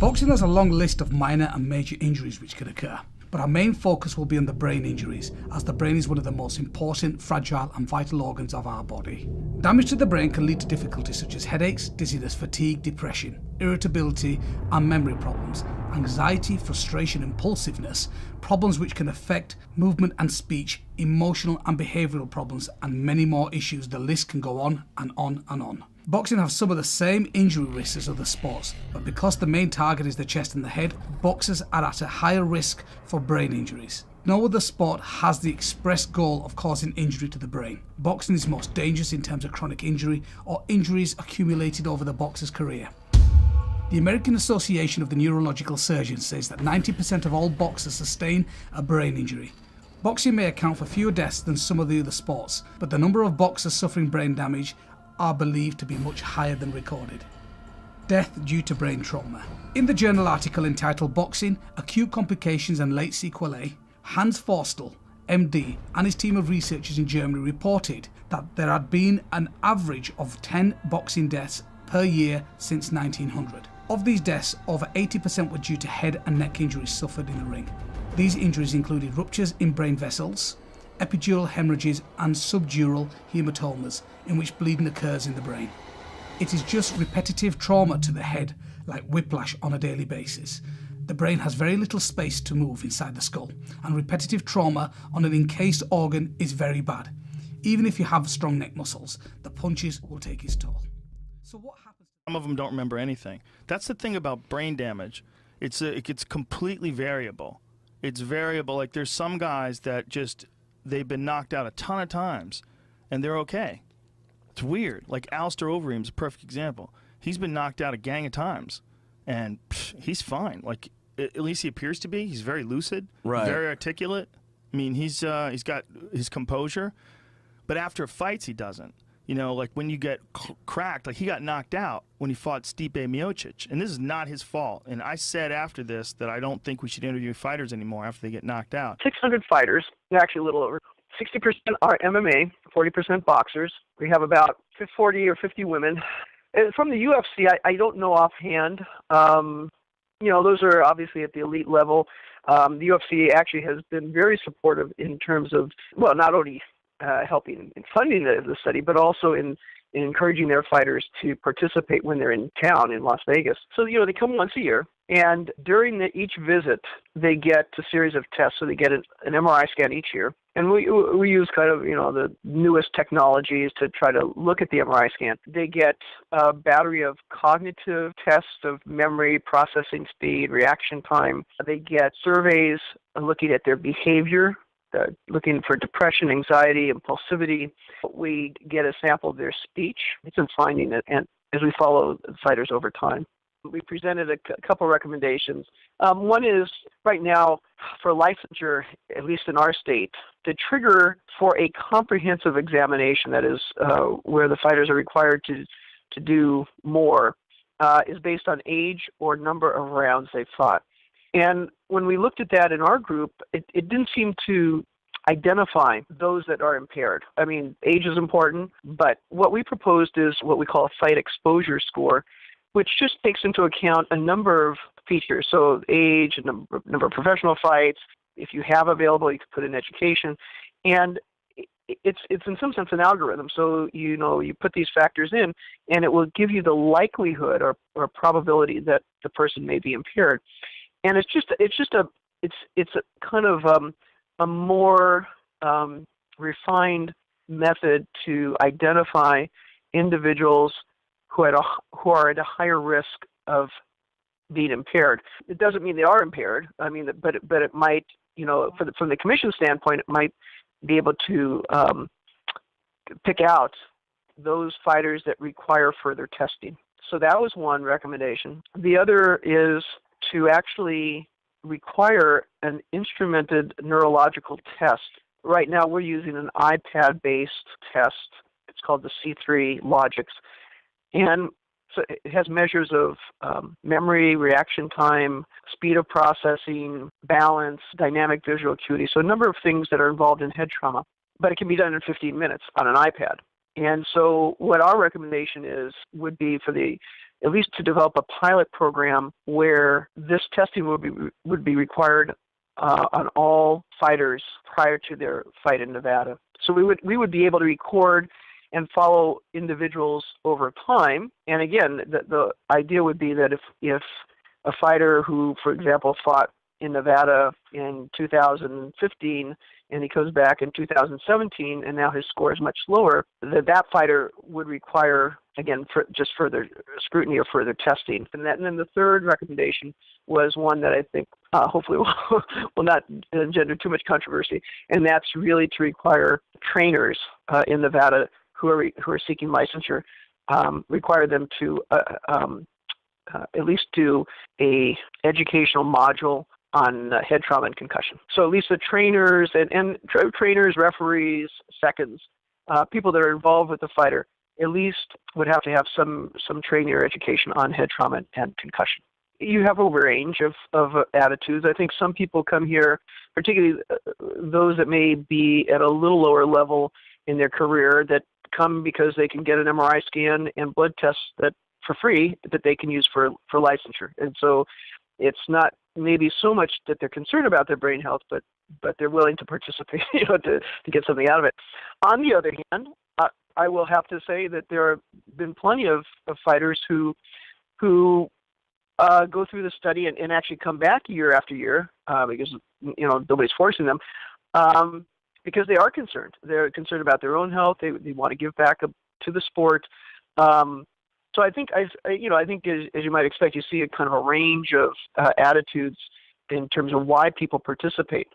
Boxing has a long list of minor and major injuries which can occur, but our main focus will be on the brain injuries, as the brain is one of the most important, fragile and vital organs of our body. Damage to the brain can lead to difficulties such as headaches, dizziness, fatigue, depression, irritability and memory problems, anxiety, frustration, impulsiveness, problems which can affect movement and speech, emotional and behavioural problems, and many more issues. The list can go on and on and on. Boxing has some of the same injury risks as other sports, but because the main target is the chest and the head, boxers are at a higher risk for brain injuries. No other sport has the express goal of causing injury to the brain. Boxing is most dangerous in terms of chronic injury or injuries accumulated over the boxer's career. The American Association of the Neurological Surgeons says that 90% of all boxers sustain a brain injury. Boxing may account for fewer deaths than some of the other sports, but the number of boxers suffering brain damage are believed to be much higher than recorded. Death due to brain trauma. In the journal article entitled Boxing, Acute Complications and Late Sequelae, Hans Forstel, MD, and his team of researchers in Germany reported that there had been an average of 10 boxing deaths per year since 1900. Of these deaths, over 80% were due to head and neck injuries suffered in the ring. These injuries included ruptures in brain vessels, epidural hemorrhages and subdural hematomas in which bleeding occurs in the brain. It is just repetitive trauma to the head, like whiplash on a daily basis. The brain has very little space to move inside the skull, and repetitive trauma on an encased organ is very bad. Even if you have strong neck muscles, the punches will take its toll. So what happens? Some of them don't remember anything. That's the thing about brain damage. It's completely variable. It's variable. Like there's some guys that just, they've been knocked out a ton of times and they're okay. It's weird. Like Alistair Overeem's a perfect example. He's been knocked out a gang of times and he's fine. Like at least he appears to be. He's very lucid, right, very articulate. I mean, he's got his composure, but after fights he doesn't. You know, like when you get cracked, like he got knocked out when he fought Stipe Miocic, and this is not his fault. And I said after this that I don't think we should interview fighters anymore after they get knocked out. 600 fighters, actually a little over. 60% are MMA, 40% boxers. We have about 40 or 50 women. And from the UFC, I don't know offhand. You know, those are obviously at the elite level. The UFC actually has been very supportive in terms of, well, not only helping in funding the study, but also in encouraging their fighters to participate when they're in town in Las Vegas. So, you know, they come once a year, and during each visit, they get a series of tests. So they get an MRI scan each year. And we use kind of, you know, the newest technologies to try to look at the MRI scan. They get a battery of cognitive tests of memory, processing speed, reaction time. They get surveys looking at their behavior, looking for depression, anxiety, impulsivity. We get a sample of their speech. It's been finding it, and as we follow the fighters over time. We presented a couple recommendations. One is, right now, for licensure, at least in our state, the trigger for a comprehensive examination, that is where the fighters are required to do more, is based on age or number of rounds they fought. And when we looked at that in our group, it didn't seem to identify those that are impaired. I mean, age is important, but what we proposed is what we call a fight exposure score, which just takes into account a number of features. So age, number of professional fights, if you have available, you can put in education. And it's in some sense an algorithm. So, you know, you put these factors in, and it will give you the likelihood or probability that the person may be impaired. And it's a kind of a more refined method to identify individuals who are at a higher risk of being impaired. It doesn't mean they are impaired. I mean, but it might, you know, from the commission standpoint, it might be able to pick out those fighters that require further testing. So that was one recommendation. The other is to actually require an instrumented neurological test. Right now we're using an iPad-based test. It's called the C3 Logix. And so it has measures of memory, reaction time, speed of processing, balance, dynamic visual acuity. So a number of things that are involved in head trauma. But it can be done in 15 minutes on an iPad. And so what our recommendation would be for the at least to develop a pilot program where this testing would be required on all fighters prior to their fight in Nevada. So we would be able to record and follow individuals over time. And again, the idea would be that if a fighter who, for example, fought in Nevada in 2015 and he comes back in 2017 and now his score is much lower, that fighter would require, again, just further scrutiny or further testing. And then the third recommendation was one that I think hopefully will not engender too much controversy, and that's really to require trainers in Nevada who are seeking licensure, require them to at least do a educational module on head trauma and concussion. So at least the trainers and trainers, referees, seconds, people that are involved with the fighter, at least would have to have some training or education on head trauma and concussion. You have a range of attitudes. I think some people come here, particularly those that may be at a little lower level in their career, that come because they can get an MRI scan and blood tests that for free that they can use for licensure. And so it's not maybe so much that they're concerned about their brain health, but they're willing to participate, to get something out of it. On the other hand, I will have to say that there have been plenty of fighters who go through the study and actually come back year after year because nobody's forcing them, because they are concerned. They're concerned about their own health. They want to give back to the sport. So I think I think as you might expect, you see a kind of a range of attitudes in terms of why people participate.